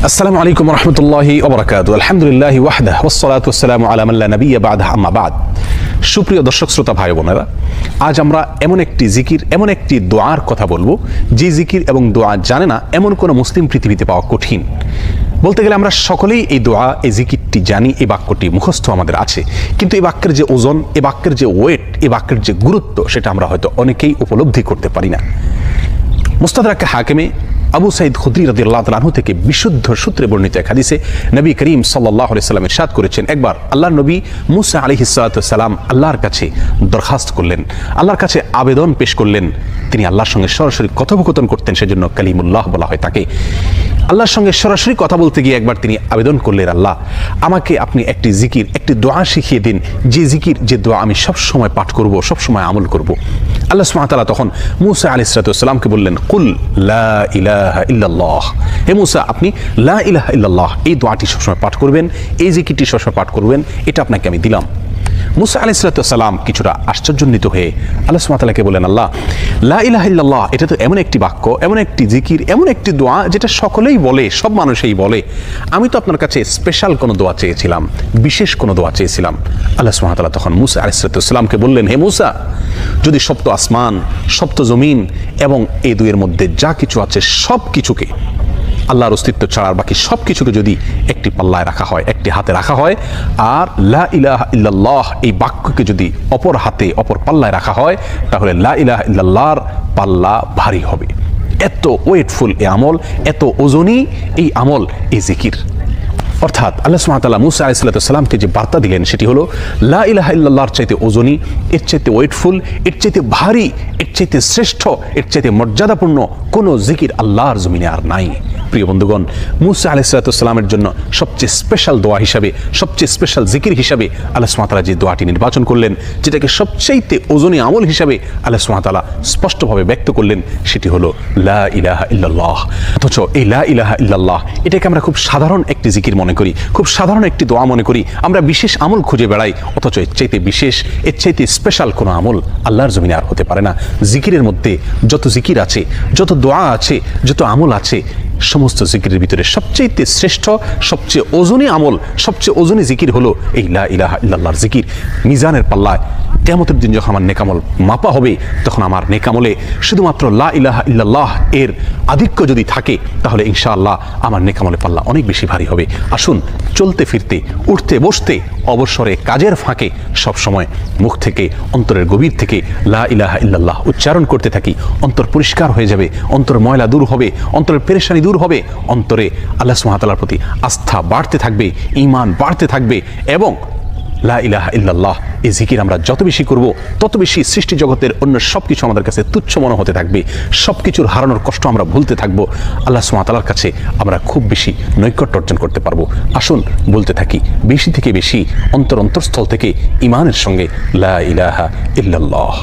আসসালামু আলাইকুম ওয়া রাহমাতুল্লাহি ওয়া বারাকাতুহু। আলহামদুলিল্লাহি ওয়াহদাহু ওয়াসসালাতু ওয়াসসালামু আলা মান লা নাবিয়্যা বা'দাহু, আম্মা বা'দ। সুপ্রিয় দর্শক শ্রোতা ভাই বোনেরা, আজ আমরা এমন একটি জিকির, এমন একটি দোয়ার কথা বলবো যে জিকির এবং দোয়া জানে না এমন কোন মুসলিম পৃথিবীতে পাওয়া কঠিন। বলতে গেলে আমরা সকলেই এই দোয়া, এই জিকিরটি জানি, এই বাক্যটি মুখস্থ আমাদের আছে, কিন্তু এই বাক্যের যে ওজন, এই বাক্যের যে ওয়েট, এই বাক্যের যে গুরুত্ব, সেটা আমরা হয়তো অনেকেই উপলব্ধি করতে পারি না। মুস্তাদরাক হাকিমে আবু সাঈদ খুদরি রাদিয়াল্লাহু তাআলা আনহু থেকে বিশুদ্ধ সূত্রে বর্ণিত এক হাদিসে নবী করিম সাল্লাল্লাহু আলাইহি সাল্লাম ইরশাদ করেছেন, একবার আল্লাহর নবী মুসা আলাইহিস সালাতু ওয়াসসালাম আল্লাহর কাছে দরখাস্ত করলেন, আল্লাহর কাছে আবেদন পেশ করলেন। তিনি আল্লাহর সঙ্গে সরাসরি কথোপকথন করতেন, সেজন্য কালিমুল্লাহ বলা হয় তাকে। আল্লাহর সঙ্গে সরাসরি কথা বলতে গিয়ে একবার তিনি আবেদন করলেন, আল্লাহ আমাকে আপনি একটি জিকির, একটি দোয়া শিখিয়ে দিন, যে জিকির, যে দোয়া আমি সবসময় পাঠ করব, সবসময় আমল করব। আল্লাহ সুবহানাহু ওয়া তাআলা তখন মুসা আলাইহিস সালাতু ওয়াসসালামকে বললেন, কুল লা ইলাহা ইল্লাল্লাহ, হে মুসা আপনি লা ইলাহা ইল্লাল্লাহ এই দোয়াটি সবসময় পাঠ করবেন, এই জিকিরটি সবসময় পাঠ করবেন, এটা আপনাকে আমি দিলাম। মুসা আলাইহিস সালাতু ওয়াসসালাম কিছুটা আশ্চর্যান্বিত হয়ে আল্লাহ সুবহানাহু ওয়া তাআলাকে বলেন, আল্লাহ লা ইলাহা ইল্লাল্লাহ এটা তো এমন একটি বাক্য, এমন একটি জিকির, এমন একটি দোয়া যেটা সকলেই বলে, সব মানুষই বলে। আমি তো আপনার কাছে স্পেশাল কোনো দোয়া চেয়েছিলাম, বিশেষ কোনো দোয়া চেয়েছিলাম। আল্লাহ সুবহানাহু ওয়া তাআলা তখন মুসা আলাইহিস সালাতু ওয়াসসালামকে বললেন, হে মুসা, যদি সপ্ত আসমান, সপ্ত জমিন এবং এই দুইয়ের মধ্যে যা কিছু আছে সব কিছুকে, আল্লাহর অস্তিত্ব ছাড়া বাকি সব কিছুকে যদি একটি পাল্লায় রাখা হয়, একটি হাতে রাখা হয়, আর লা ইলাহা ইল্লাল্লাহ এই বাক্যকে যদি অপর হাতে, অপর পাল্লায় রাখা হয়, তাহলে লা ইলাহা ইল্লাল্লাহর পাল্লা ভারী হবে। এত ওয়েটফুল এই আমল, এত ওজনী এই আমল, এই জিকির। অর্থাৎ আল্লাহ সুবহানাহু ওয়া তাআলা মুসা আলাইহিস সালাতু ওয়াসসালামকে যে বার্তা দিলেন সেটি হলো, লা ইলাহা ইল্লাল্লাহর চাইতে ওজনী, এর চাইতে ওয়েটফুল, এর চাইতে ভারী, এর চাইতে শ্রেষ্ঠ, এর চাইতে মর্যাদাপূর্ণ কোনো জিকির আল্লাহর জমিনে আর নাই। প্রিয় বন্ধুগণ, মুসা আলাইহিস সালাতু ওয়াসসালামের জন্য সবচেয়ে স্পেশাল দোয়া হিসাবে, সবচেয়ে স্পেশাল জিকির হিসাবে আল্লাহ সুবহানাহু ওয়া তাআলা যে দোয়াটি নির্বাচন করলেন, যেটাকে সবচাইতে ওজনী আমল হিসাবে আল্লাহ সুবহানাহু ওয়া তাআলা স্পষ্টভাবে ব্যক্ত করলেন, সেটি হলো লা ইলাহা ইল্লাল্লাহ। অথচ এই লা ইলাহা ইল্লাল্লাহ এটাকে আমরা খুব সাধারণ একটি জিকির মনে করি, খুব সাধারণ একটি দোয়া মনে করি, আমরা বিশেষ আমল খুঁজে বেড়াই। অথচ এর চাইতে বিশেষ, এর চাইতে স্পেশাল কোনো আমল আল্লাহর জমিনে আর হতে পারে না। জিকিরের মধ্যে যত জিকির আছে, যত দোয়া আছে, যত আমল আছে, সমস্ত জিকিরের ভিতরে সবচেয়ে শ্রেষ্ঠ, সবচেয়ে ওজনী আমল, সবচেয়ে ওজনী জিকির হলো এই লা ইলাহা ইল্লাল্লাহর জিকির। মিজানের পাল্লায় কিয়ামতের দিন যখন আমার নেকামল মাপা হবে, তখন আমার নেকামলে শুধুমাত্র লা ইলাহা ইল্লাল্লাহ এর আধিক্য যদি থাকে, তাহলে ইনশাআল্লাহ আমার নেকামলে পাল্লা অনেক বেশি ভারী হবে। আসুন, চলতে ফিরতে, উঠতে বসতে, অবসরে, কাজের ফাঁকে সব সময় মুখ থেকে, অন্তরের গভীর থেকে লা ইলাহা ইল্লাল্লাহ উচ্চারণ করতে থাকি। অন্তর পরিষ্কার হয়ে যাবে, অন্তর ময়লা দূর হবে, অন্তরের পেরেশানি দূর হবে, অন্তরে আল্লাহ সুবহানাহু ওয়া তাআলার প্রতি আস্থা বাড়তে থাকবে, ঈমান বাড়তে থাকবে। এবং লা ইলাহা ইল্লাল্লাহ এই জিকির আমরা যত বেশি করব, তত বেশি সৃষ্টি জগতের অন্য সব কিছু আমাদের কাছে তুচ্ছ মনে হতে থাকবে। সব কিছুর হারানোর কষ্ট আমরা ভুলতে থাকবো। আল্লাহ সুবহানাহু ওয়া তাআলার কাছে আমরা খুব বেশি নৈকট্য অর্জন করতে পারবো। আসুন বলতে থাকি বেশি থেকে বেশি, অন্তরস্থল থেকে ঈমানের সঙ্গে লা ইলাহা ইল্লাল্লাহ।